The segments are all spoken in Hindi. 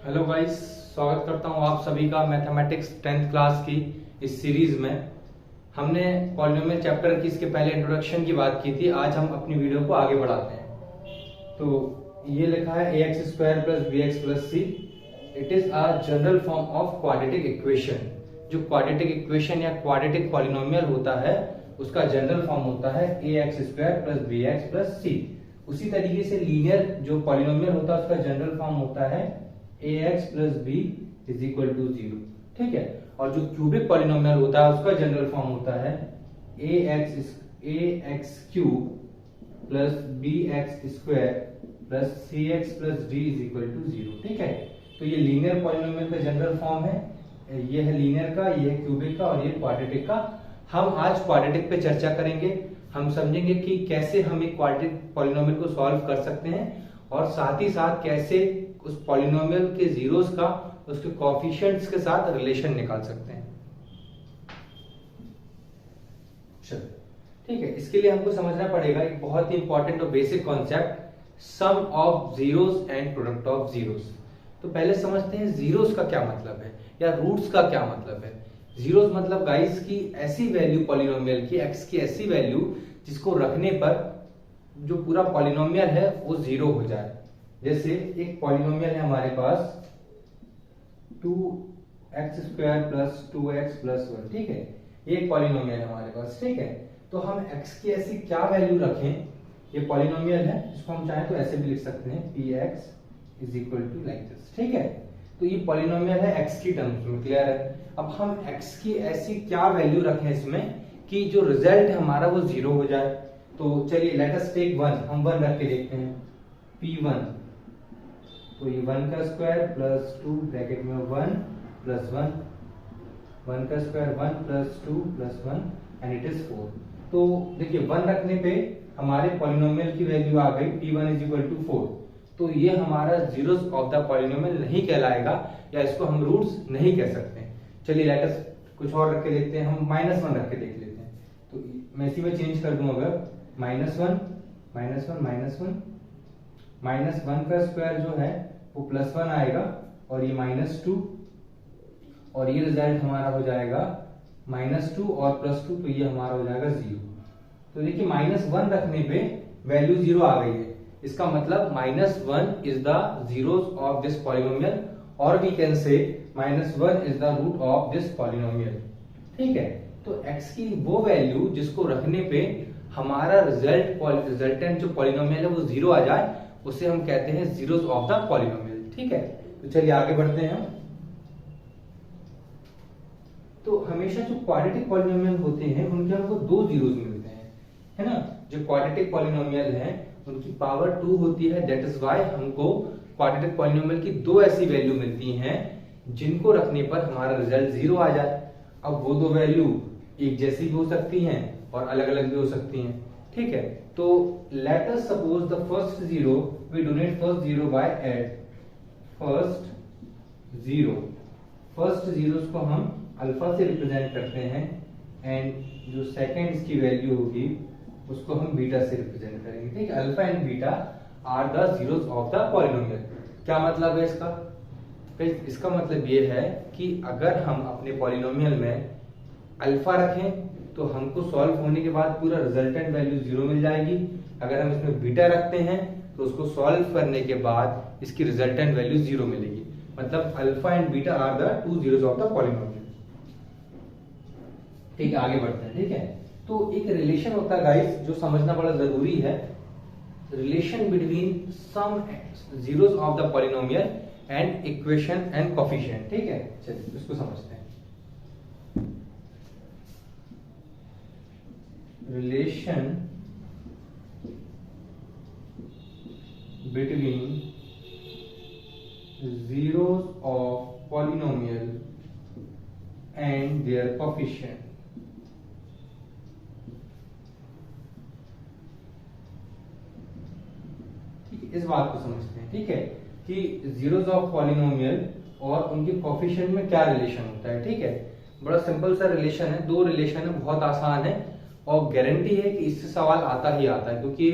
हेलो गाइस, स्वागत करता हूं आप सभी का मैथमेटिक्स 10th क्लास की इस सीरीज में। हमने पॉलिनोमियल चैप्टर की इसके पहले इंट्रोडक्शन की बात की थी। आज हम अपनी वीडियो को आगे बढ़ाते हैं। तो ये लिखा है ax square plus b x plus c. It is a general form of quadratic equation. जो क्वाड्रेटिक इक्वेशन या क्वाड्रेटिक पॉलिनोमियल होता है उसका जनरल फॉर्म होता है ax square plus b x plus c. उसी तरीके से लीनियर जो पॉलिनोमियल होता है उसका जनरल फॉर्म होता है ax plus B is equal to 0। ठीक है। और जो क्यूबिक पॉलिनोमियल होता है उसका जनरल फॉर्म होता है ax cube plus bx square plus cx plus d is equal to 0। ठीक है। तो ये लीनियर पॉलिनोमियल का जनरल फॉर्म है। ये है लीनियर का, ये है क्यूबिक का और ये क्वाड्रेटिक का। हम आज क्वाड्रेटिक पे चर्चा करेंगे। हम समझेंगे कि कैसे हम एक क्वाड्रेटिक पॉलिनोमियल को सॉल्व कर सकते हैं और साथ ही साथ कैसे उस पॉलिनोमियल के जीरोस का उसके कोएफिशिएंट्स के साथ रिलेशन निकाल सकते हैं। चलो ठीक है। इसके लिए हमको समझना पड़ेगा एक बहुत ही इंपॉर्टेंट और basic concept, sum of zeros and product of zeros. तो पहले समझते हैं जीरोस का क्या मतलब है या रूट्स का क्या मतलब है। जीरोस मतलब गाइस की ऐसी वैल्यू पॉलिनोमियल की, एक्स की ऐसी वैल्यू जिसको रखने पर जो पूरा पॉलिनोमियल है वो जीरो हो जाए। जैसे एक पॉलिनोमियल है हमारे पास 2x square plus 2x plus 1। ठीक है, ये एक पॉलिनोमियल है हमारे पास। ठीक है, तो हम x की ऐसी क्या वैल्यू रखें, ये पॉलिनोमियल है, इसको हम चाहें तो ऐसे भी लिख सकते हैं px is equal to like this. ठीक है, तो ये पॉलिनोमियल है x की टर्म्स में, क्लियर है। अब हम x की ऐसी क्या वैल्यू रखें इसमें कि जो रिजल्ट है हमारा वो जीरो हो जाए। तो चलिए लेट अस टेक 1, हम 1 रख के देखते हैं p1। तो ये 1 का स्क्वायर प्लस 2 ब्रैकेट में 1 प्लस 1 का square 1 plus 2 plus 1 and it is 4। तो देखिए 1 रखने पे हमारे पॉलिनोमियल की वैल्यू आ गई p1 इज इक्वल टू 4। तो ये हमारा जीरोस ऑफ द पॉलिनोमियल नहीं कहलाएगा या इसको हम रूट्स नहीं कह सकते। चलिए लेट अस कुछ और रख के देखते हैं। हम -1 रख के देख लेते हैं। तो मैं इसी में चेंज कर दूं, अगर -1 -1 का स्क्वायर जो है वो +1 आएगा और ये -2 और ये रिजल्ट हमारा हो जाएगा -2 और +2, तो ये हमारा हो जाएगा 0। तो देखिए -1 रखने पे वैल्यू 0 आ गई है। इसका मतलब -1 is the zeros of this polynomial और we can say -1 is the root of this polynomial. ठीक है, तो x की वो वैल्यू जिसको रखने पे हमारा रिजल्टेंट जो पॉलिनोमियल है वो 0 आ जाए उसे हम कहते हैं जीरोस ऑफ द पॉलिनोमियल। ठीक है, तो चलिए आगे बढ़ते हैं। तो हमेशा जो क्वाड्रेटिक पॉलिनोमियल होते हैं उनके हमको 2 जीरोस मिलते हैं, है ना। जो क्वाड्रेटिक पॉलिनोमियल है उनकी पावर 2 होती है। दैट इज व्हाई हमको क्वाड्रेटिक पॉलिनोमियल की 2 ऐसी वैल्यू मिलती हैं जिनको रखने पर हमारा रिजल्ट 0 आ जाए। अब वो 2 वैल्यू एक जैसी भी हो सकती हैं और अलग अलग भी हो सकती हैं। ठीक है, तो let us suppose the first zero, we denote first zero by add first zeros को हम अल्फा से रिप्रेजेंट करते हैं एंड जो सेकंड इसकी वैल्यू होगी उसको हम बीटा से रिप्रेजेंट करेंगे। ठीक है, alpha and beta are the zeros of the polynomial. क्या मतलब है इसका? इसका मतलब ये है कि अगर हम अपने पॉलिनोमियल में अल्फा रखें तो हमको सॉल्व होने के बाद पूरा रिजल्टेंट वैल्यू 0 मिल जाएगी। अगर हम इसमें बीटा रखते हैं तो उसको सॉल्व करने के बाद इसकी रिजल्टेंट वैल्यू 0 मिलेगी। मतलब alpha and beta are the 2 zeros of the polynomial. ठीक है, आगे बढ़ते हैं। ठीक है, तो एक रिलेशन होता है गाइस जो समझना बड़ा जरूरी है, relation between sum zeros of the polynomial and equation and coefficient. ठीक है, चलिए इसको समझते हैं। Relation between zeros of polynomial and their coefficient। ठीक है, इस बात को समझते हैं। ठीक है, कि जीरोस ऑफ पॉलिनोमियल और उनके कोएफिशिएंट में क्या रिलेशन होता है। ठीक है, बड़ा सिंपल सा रिलेशन है, 2 रिलेशन है, बहुत आसान है और गारंटी है कि इससे सवाल आता ही आता है क्योंकि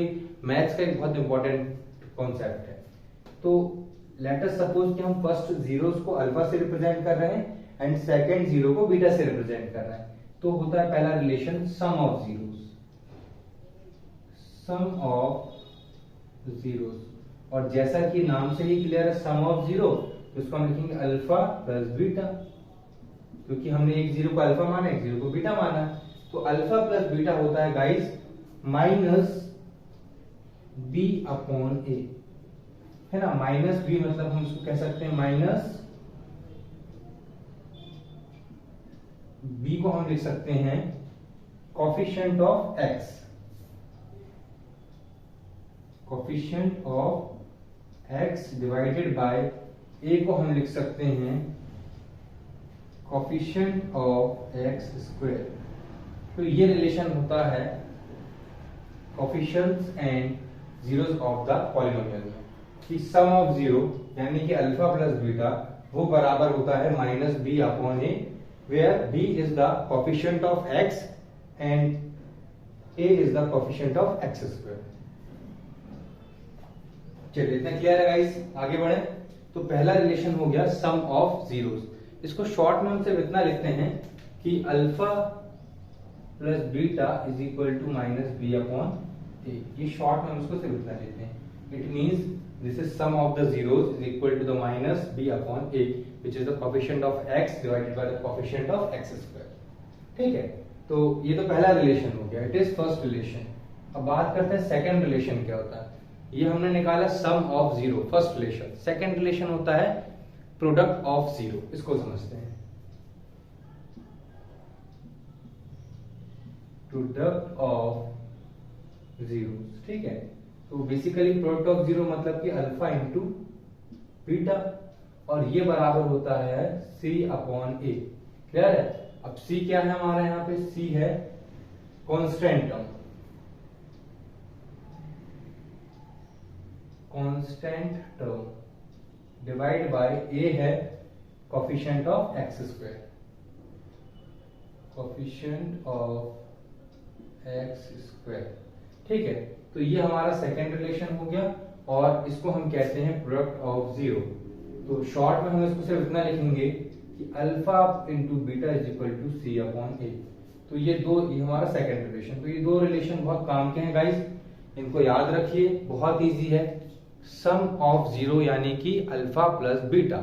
मैथ्स का एक बहुत इंपॉर्टेंट कॉन्सेप्ट है। तो लेट अस सपोज कि हम फर्स्ट जीरोस को अल्फा से रिप्रेजेंट कर रहे हैं एंड सेकंड जीरो को बीटा से रिप्रेजेंट कर रहे हैं, तो होता है पहला relation sum of zeros, sum of zeros. और जैसा कि नाम से ही क्लियर है सम ऑफ जीरो, तो इसको हम लिखेंगे अल्फा प्लस बीटा, क्योंकि हमने एक जीरो को अल्फा माना एक जीरो को बीटा माना। तो अल्फा प्लस बीटा होता है गाइस माइनस बी अपॉन ए, है ना। माइनस बी मतलब हम इसको कह सकते हैं माइनस बी को हम लिख सकते हैं coefficient of x, coefficient of x divided by a को हम लिख सकते हैं कोफिशिएंट ऑफ एक्स स्क्वायर। तो ये रिलेशन होता है coefficients and zeros of the polynomial में, कि सम ऑफ जीरो यानी कि अल्फा प्लस बीटा वो बराबर होता है minus B upon A, where B is the coefficient of X and A is the coefficient of x square. चलिए इतना क्लियर है गाइस, आगे बढ़े। तो पहला रिलेशन हो गया सम ऑफ जीरोस, इसको शॉर्ट में हम सिर्फ इतना लिखते हैं कि alpha plus beta is equal to minus B upon a, ये शॉर्ट में हम इसको सिर्फ इतना लेते हैं। It means this is sum of the zeros is equal to the minus B upon a which is the coefficient of x divided by the coefficient of x square. ठीक है, तो ये तो पहला रिलेशन हो गया, इट इज फर्स्ट रिलेशन। अब बात करते हैं सेकंड रिलेशन क्या होता है। ये हमने निकाला sum of zero, first relation. Second relation होता है प्रोडक्ट ऑफ जीरो, इसको समझते हैं। प्रोडक्ट ऑफ जीरो, ठीक है। तो बेसिकली प्रोडक्ट ऑफ जीरो मतलब कि अल्फा इंटू बीटा, और ये बराबर होता है सी अपॉन ए। क्लियर है। अब सी क्या है हमारा यहाँ पे, सी है constant term, constant term divide by a है coefficient of x square, coefficient of x square. ठीक है, तो ये हमारा सेकेंड रिलेशन हो गया, और इसको हम कहते हैं प्रोडक्ट ऑफ जीरो। तो शॉर्ट में हम इसको सिर्फ इतना लिखेंगे कि alpha into beta is equal to c upon a. तो ये हमारा सेकेंड रिलेशन। तो ये दो रिलेशन बहुत काम के हैं गाइस, इनको याद रखिए, बहुत इजी है। सम ऑफ जीरो यानी कि अल्फा प्लस बीटा,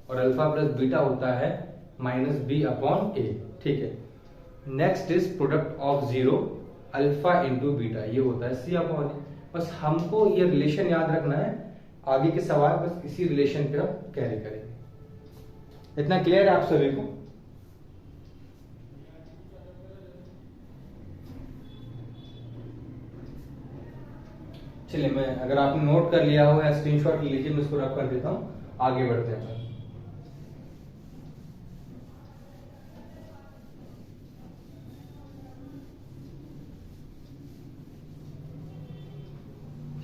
और अल्फा प्लस बीटा होता है माइनस बी अपॉन ए। ठीक है, next is product of zero alpha into beta, ये होता है सी अपॉन ए। बस हमको ये रिलेशन याद रखना है, आगे के सवाल बस इसी रिलेशन पे हम कैरी करेंगे। इतना क्लियर है आप सभी को। चलिए, मैं अगर आपने नोट कर लिया हो या स्क्रीनशॉट ले लीजिए, मैं इसको रख कर देता हूं, आगे बढ़ते हैं।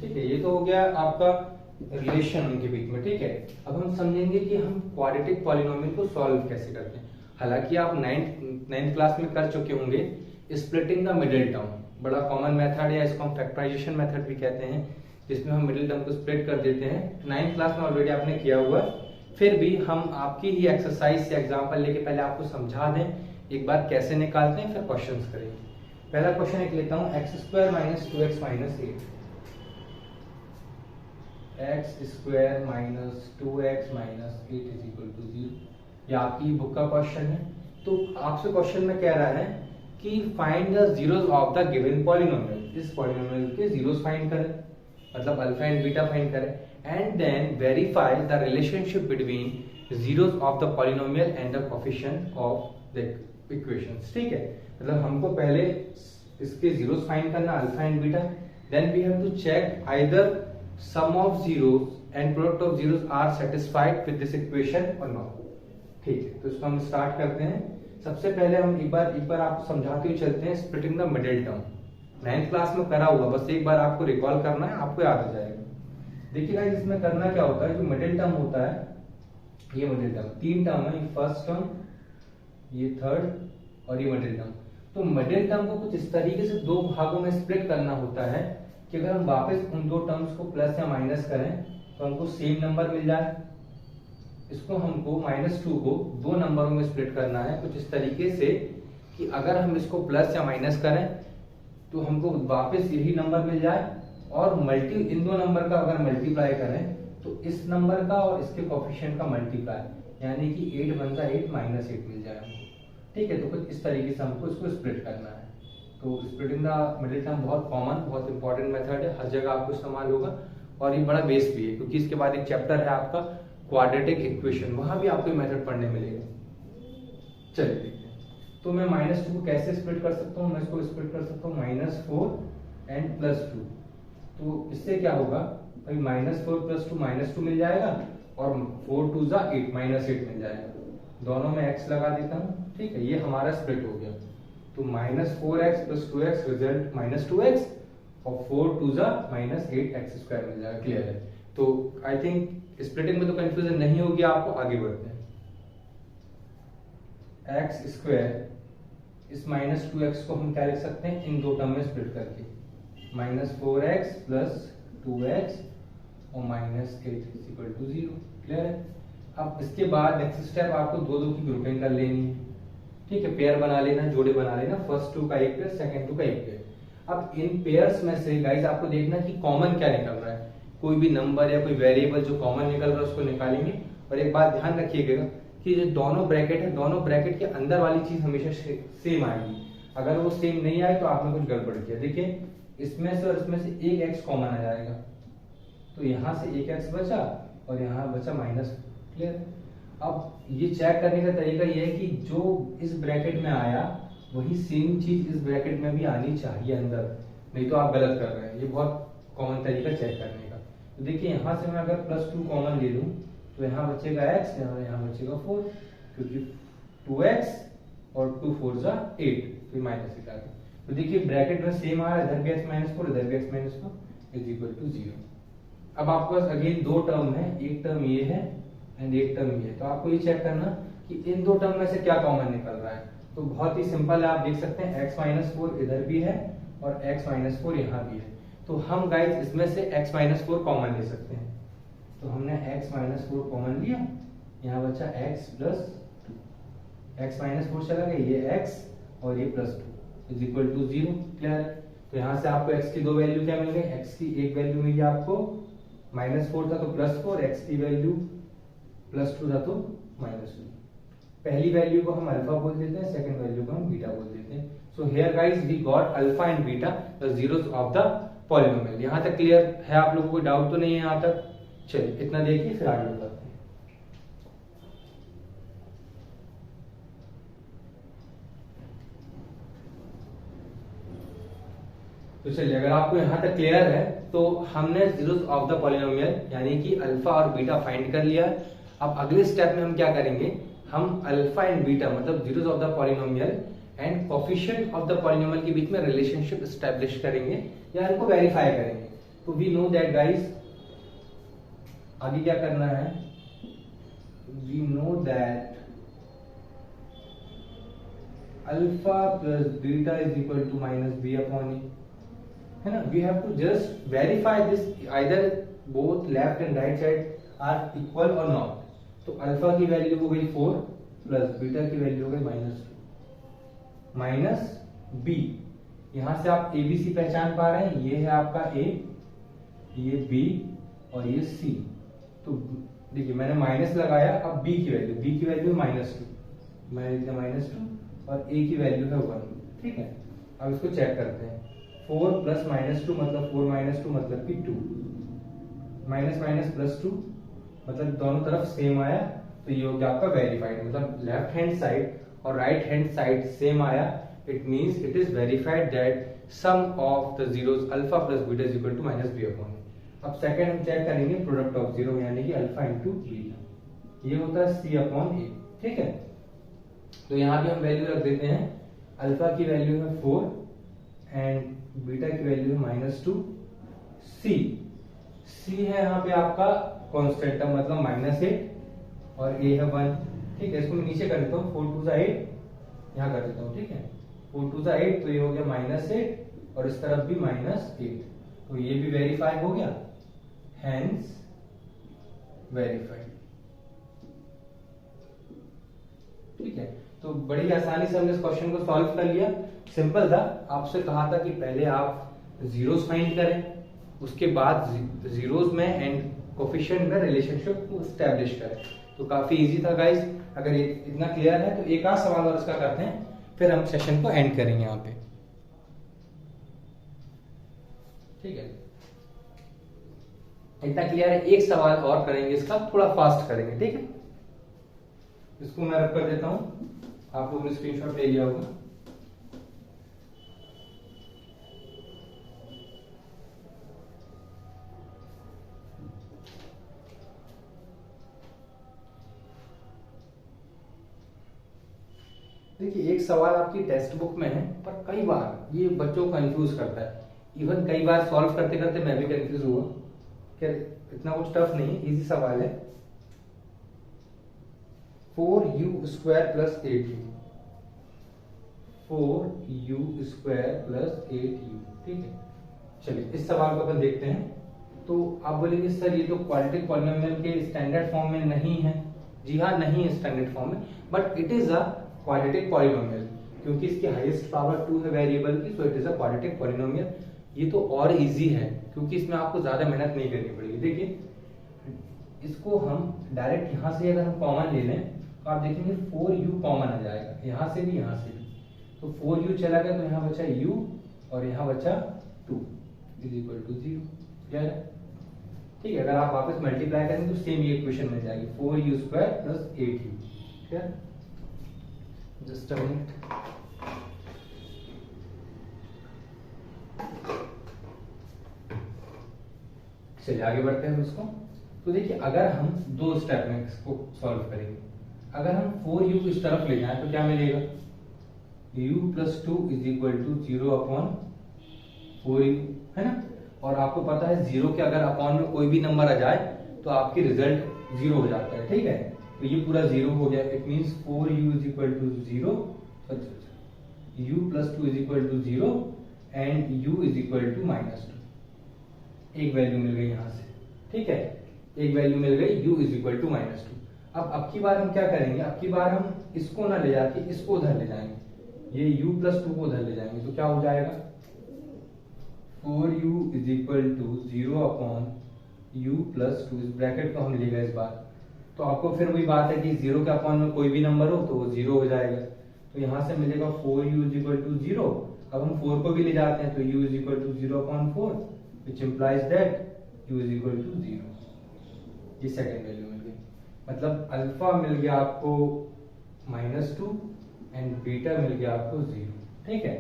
ठीक है, ये तो हो गया आपका रिलेशन उनके बीच में। ठीक है, अब हम समझेंगे कि हम क्वाड्रेटिक पॉलिनोमियल को सॉल्व कैसे करते हैं। हालांकि आप नाइन्थ क्लास में कर चुके होंगे स्प्लिटिंग द मिडिल टर्म, बड़ा कॉमन मेथड है, इसको हम फैक्टराइजेशन मेथड भी कहते हैं, जिसमें हम मिडिल टर्म को स्प्लिट कर देते हैं। नाइन्थ क्लास में ऑलरेडी आपने किया हुआ है, फिर भी हम आपकी ही एक्सरसाइज से एग्जाम्पल लेके पहले आपको समझा दें एक बार कैसे निकालते हैं, फिर क्वेश्चन करेंगे। पहला क्वेश्चन एक लेता हूँ, X square minus 2x minus 8, X square minus 2x minus 8 is equal to 0। ये आपकी बुक का क्वेश्चन है। तो आपसे क्वेश्चन में कह रहा है कि find the zeros of the given polynomial, इस पॉलिनोमियल के जीरोस फाइंड करें, मतलब अल्फा एंड बीटा फाइंड करें, and then verify the relationship between zeros of the polynomial and the coefficient of the equations. ठीक है, मतलब हमको पहले इसके जीरोस फाइंड करना alpha and beta, then we have to check either sum of zeros and product of zeros are satisfied with this equation or not। ठीक है, तो इसको हम स्टार्ट करते हैं। सबसे पहले हम एक बार आपको समझाते हुए चलते हैं splitting the middle term. 9th class में करा हुआ, बस एक बार आपको रिकॉल करना है, आपको याद आ जाएगा। देखिएगा इसमें करना क्या होता है, जो मिडिल टर्म होता है, ये मिडिल टर्म 3 टर्म है, फर्स्ट टर्म, ये थर्ड और ये मिडिल टर्म। तो मिडिल टर्म को कुछ इस तरीके से दो भागों में स्प्लिट करना होता है कि अगर हम वापस उन दो टर्म्स को प्लस या माइनस करें तो हमको सेम नंबर मिल जाए। इसको हमको -2 को दो नंबरों में स्प्लिट करना है कुछ इस तरीके से कि अगर हम इसको प्लस या माइनस करें तो हमको वापस यही नंबर मिल जाए, और इन दो नंबर का अगर मल्टीप्लाई करें तो इस नंबर का और इसके कोफिशिएंट का मल्टीप्लाई, यानी कि 8 बन जाए 8 -8 मिल जाए हमको। ठीक है, तो कुछ इस तरीके से हमको इसको स्प्लिट करना है। तो स्प्लिटिंग द मिडिल टर्म बहुत कॉमन, बहुत इंपॉर्टेंट मेथड है, हर जगह आपको इस्तेमाल होगा, और ये बड़ा बेस भी है क्योंकि इसके बाद एक चैप्टर है आपका क्वाड्रेटिक इक्वेशन, वहां भी आपको मेथड पढ़ने मिलेगा। चलिए देखते हैं। तो मैं -2 को कैसे स्प्लिट कर सकता हूँ, मैं इसको स्प्लिट कर सकता हूँ -4 एंड +2। तो इससे क्या होगा भाई, -4 + 2 -2 मिल जाएगा, और 4 2 जा 8 -8 मिल जाएगा। दोनों में x लगा देता हूँ। ठीक है, ये हमारा स्प्लिट हो गया। तो -4x + 2x रिजल्ट -2x, और 4 2 जा -8x² मिल जाएगा। क्लियर है? तो आई थिंक स्प्लिटिंग में तो कंफ्यूजन नहीं होगी आपको। आगे बढ़ते हैं। x² इस -2x को हम क्या लिख सकते हैं, इन दो टर्म में स्प्लिट करके, -4x + 2x और -8 = 0। क्लियर है? अब इसके बाद नेक्स्ट स्टेप आपको दो दो की ग्रुपिंग कर लेनी है। ठीक है, पेयर बना लेना, जोड़े बना लेना, फर्स्ट 2 का एक पेयर, सेकंड 2 का एक पेयर। अब इन पेयर्स में से गाइस आपको देखना कि कॉमन क्या निकल रहा है। कोई भी नंबर या कोई वेरिएबल जो कॉमन निकल रहा है उसको निकालेंगे। और एक बात ध्यान रखिएगा कि जो दोनों ब्रैकेट है, दोनों ब्रैकेट के अंदर वाली चीज हमेशा सेम आएगी। अगर वो सेम नहीं आए तो आपने कुछ गड़बड़ किया। देखिए, इसमें से और इसमें से एक x कॉमन आ जाएगा, तो यहाँ से एक x बचा और यहाँ बचा माइनस। क्लियर? अब ये चेक करने का तरीका ये है कि जो इस ब्रैकेट में आया वही सेम चीज इस ब्रैकेट में भी आनी चाहिए अंदर, नहीं तो आप गलत कर रहे हैं। ये बहुत कॉमन तरीका चेक करने का। तो देखिए, यहाँ से मैं अगर +2 कॉमन ले लूँ तो यहाँ बचेगा x, यहाँ बचेगा 4, क्योंकि 2x और 2 4 जा 8, तो -8 आ गया। तो देखिए, ब्रैकेट में सेम आ रहा है, इधर भी x -4 इधर भी x -4 = 0। अब आपके पास अगेन दो टर्म है, एक टर्म ये है एंड एक टर्म ये है। तो आपको ये चेक करना कि इन दो टर्म में से क्या कॉमन निकल रहा है। तो बहुत ही सिंपल है, आप देख सकते हैं x -4 इधर भी है और x -4 यहाँ भी है। तो हम गाइस इसमें से x -4 कॉमन ले सकते हैं। तो हमने x -4 कॉमन लिया, यहाँ बचा x + 2, x -4 चला गया, ये x और ये +2 = 0। क्लियर है? तो यहाँ से आपको x की दो वैल्यू क्या मिल गई, x की एक वैल्यू मिली आपको -4 था तो +4, x की वैल्यू +2 था तो -2। पहली वैल्यू को हम अल्फा बोल देते हैं, सेकंड वैल्यू को हम बीटा बोल देते हैं। So here guys we got alpha and beta the zeros of the polynomial. यहाँ तक क्लियर है? आप लोगों को कोई डाउट तो नहीं है यहाँ तक? चलिए इतना देखिए, फिर आगे बढ़ते हैं। तो चलिए, अगर आपको यहाँ तक क्लियर है तो हमने जीरोस ऑफ द पॉलिनोमियल यानी कि अल्फा और बीटा फाइंड कर लिया। अब अगले स्टेप में हम क्या करेंगे, हम अल्फा एंड बीटा मतलब zeros of the polynomial and coefficient of the polynomial के बीच में रिलेशनशिप एस्टेब्लिश करेंगे या इनको वेरीफाई करेंगे। तो वी नो दैट गाइस, आगे क्या करना है, we know that alpha plus beta = -b/a, है ना। We have to just verify this either both left and right side are equal or not. तो अल्फा की वैल्यू हो गई 4 प्लस बीटा की वैल्यू हो गई -2 -b। यहां से आप ABC पहचान पा रहे हैं, ये है आपका A, ये B और ये C। तो देखिए, मैंने माइनस लगाया, अब B की वैल्यू -2, मैंने लिखा -2 और A की वैल्यू है 1। ठीक है, अब इसको चेक करते हैं। 4 + -2 मतलब 4 - 2 मतलब कि 2, -+ 2 मतलब दोनों तरफ सेम आया, तो ये हो गया आपका वेरीफाइड। मतलब लेफ्ट हैंड साइड और राइट हैंड साइड सेम आया, it means it is verified that sum of the zeros alpha plus beta = -b/a। अब सेकंड हम चेक करेंगे प्रोडक्ट ऑफ जीरो यानी कि अल्फा इंटू बीटा, ये होता है c/a। ठीक है, तो यहाँ भी हम वैल्यू रख देते हैं। अल्फा की वैल्यू है 4 एंड बीटा की वैल्यू है -2। c है यहाँ पे आपका कांस्टेंट टर्म मतलब -8 और a है 1। ठीक है, इसको मैं नीचे कर देता हूँ, 4 2 8 यहाँ कर देता हूँ। ठीक है, 4 2 8 तो ये हो गया -8 और इस तरफ भी -8, तो ये भी वेरीफाई हो गया। Hence verified. ठीक है, तो बड़ी आसानी से हमने इस क्वेश्चन को सॉल्व कर लिया। सिंपल था, आपसे कहा था कि पहले आप जीरोस फाइंड करें, उसके बाद जीरोस में एंड कोफिशिएंट में रिलेशनशिप को एस्टेब्लिश करें। तो काफी इजी था गाइस। अगर इतना क्लियर है तो एक आध सवाल और इसका करते हैं, फिर हम सेशन को एंड करेंगे यहाँ पे। ठीक है, इतना क्लियर है। एक सवाल और करेंगे, इसका थोड़ा फास्ट करेंगे। ठीक है, इसको मैं रख कर देता हूं, आप लोगों ने स्क्रीनशॉट ले लिया होगा। देखिए, एक सवाल आपकी टेक्स्ट बुक में है, पर कई बार ये बच्चों को कंफ्यूज करता है। इवन कई बार सॉल्व करते करते मैं भी कंफ्यूज हुआ। क्या इतना कुछ टफ नहीं, इजी सवाल है। 4u square plus 8u, 4u square plus 8u। ठीक है, चलिए इस सवाल को अपन देखते हैं। तो आप बोलेंगे सर ये तो क्वाड्रेटिक पॉलिनोमियल के स्टैंडर्ड फॉर्म में नहीं है। जी हाँ, नहीं है स्टैंडर्ड फॉर्म में, but it is a quadratic polynomial, क्योंकि इसकी हाईएस्ट पावर 2 है वेरिएबल की, so it is a quadratic polynomial. ये तो और इजी है, क्योंकि इसमें आपको ज्यादा मेहनत नहीं करनी पड़ेगी। देखिए, इसको हम डायरेक्ट यहाँ से अगर हम कॉमन ले लें तो आप देखेंगे 4u कॉमन आ जाएगा, यहाँ से भी यहाँ से भी। तो 4u चला गया तो यहाँ बचा u और यहाँ बचा 2 इज इक्वल टू 0। क्या है? ठीक है, अगर आप वापस मल्टीप्लाई करें तो सेम ये इक्वेशन मिल जाएगी, 4u स्क्वायर प्लस 8u। क्या? Just a minute. चलिए आगे बढ़ते हैं उसको। तो देखिए, अगर हम दो स्टेप में इसको सॉल्व करेंगे, अगर हम 4u इस तरफ ले जाएं तो क्या मिलेगा? u plus 2 is equal to 0 upon 4u, है ना? और आपको पता है 0 के अगर अपॉन में कोई भी नंबर आ जाए तो आपकी रिजल्ट 0 हो जाता है। ठीक है, तो ये पूरा 0 हो गया। It means 4u is equal to 0, u plus 2 is equal to 0 and u is equal to -2। एक वैल्यू मिल गई यहाँ से। ठीक है, एक वैल्यू मिल गई, u इज इक्वल टू -2। अब की बार हम क्या करेंगे? अब की बार हम इसको ना ले जाके इसको उधर ले जाएंगे, ये u प्लस 2 को उधर ले जाएंगे। तो क्या हो जाएगा? 4u is equal to 0 upon u plus 2। इस ब्रैकेट को हम लेगा इस बार, तो आपको फिर वही बात है कि 0 के अपॉन में कोई भी नंबर हो तो वो 0 हो जाएगा। तो यहाँ से मिलेगा 4u इज इक्वल टू 0। अब हम 4 को भी ले जाते हैं तो u is equal to 0 upon 4, which implies that u is equal to 0। ये सेकेंड वैल्यू मिल गई, मतलब अल्फा मिल गया आपको -2 एंड बीटा मिल गया आपको 0। ठीक है,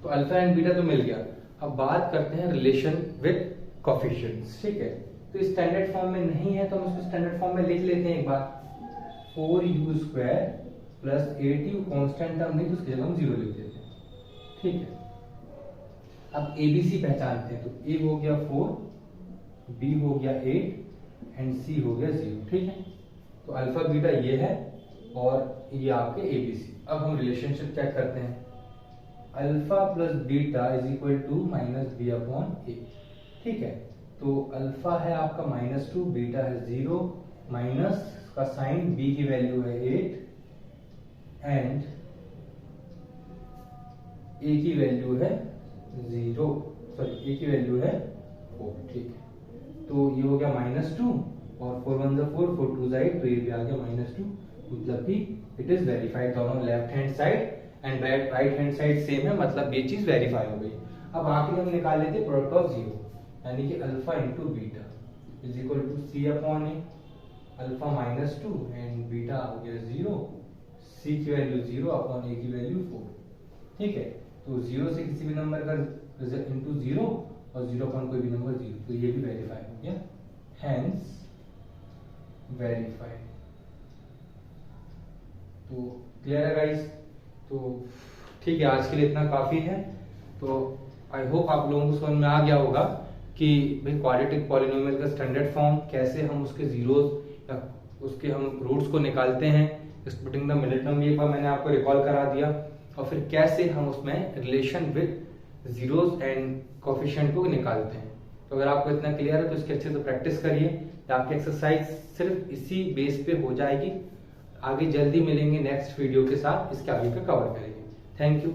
तो अल्फा एंड बीटा तो मिल गया। अब बात करते हैं रिलेशन विद कोफिशिएंट्स। ठीक है, तो स्टैंडर्ड फॉर्म में नहीं है तो हम इसको स्टैंडर्ड फॉर्म में लिख लेते हैं एक बार। 4u square plus 8u constant term नहीं तो उसकी जगह हम 0 लिख देते हैं। ठीक है, अब ABC पहचानते हैं। तो A हो गया 4, B हो गया 8 एंड C हो गया 0। ठीक है, तो अल्फा बीटा ये है और ये आपके ABC। अब हम रिलेशनशिप चेक करते हैं। Alpha plus beta is equal to -b upon a। ठीक है, तो अल्फा है आपका -2, बीटा है 0, माइनस का साइन, b की वैल्यू है 8 एंड a की वैल्यू है 0, सॉरी a की वैल्यू है 4। ठीक है, तो ये हो गया -2 और 4 1 4, 4 2 8, तो ये भी आ गया -2। मतलब कि इट इज वेरीफाइड। दोनों left hand side and right hand side same है, मतलब ये चीज वेरीफाई हो गई। अब आखिर हम निकाल लेते प्रोडक्ट ऑफ 0, यानी कि alpha into beta is equal to c upon a। Alpha -2 and beta हो गया 0, c की वैल्यू 0 अपॉन a की वैल्यू 4। ठीक है, तो 0 से किसी भी नंबर का इंटू 0 और 0 अपॉन कोई भी नंबर 0, तो ये भी वेरीफाई हो गया, हेंस वेरीफाइड। तो क्लियर है गाइस? तो ठीक है, आज के लिए इतना काफी है। तो आई होप आप लोगों को समझ में आ गया होगा कि भाई क्वाड्रेटिक पॉलिनोमियल का स्टैंडर्ड फॉर्म कैसे हम उसके जीरोस या उसके हम रूट्स को निकालते हैं। स्प्लिटिंग द मिडिल टर्म एक बार मैंने आपको रिकॉल करा दिया, और फिर कैसे हम उसमें relation with zeros and coefficient को निकालते हैं। तो अगर आपको इतना क्लियर है तो इसकी अच्छे से प्रैक्टिस करिए, आपकी एक्सरसाइज सिर्फ इसी बेस पे हो जाएगी। आगे जल्दी मिलेंगे नेक्स्ट वीडियो के साथ, इसके आगे का कवर करेंगे। Thank you.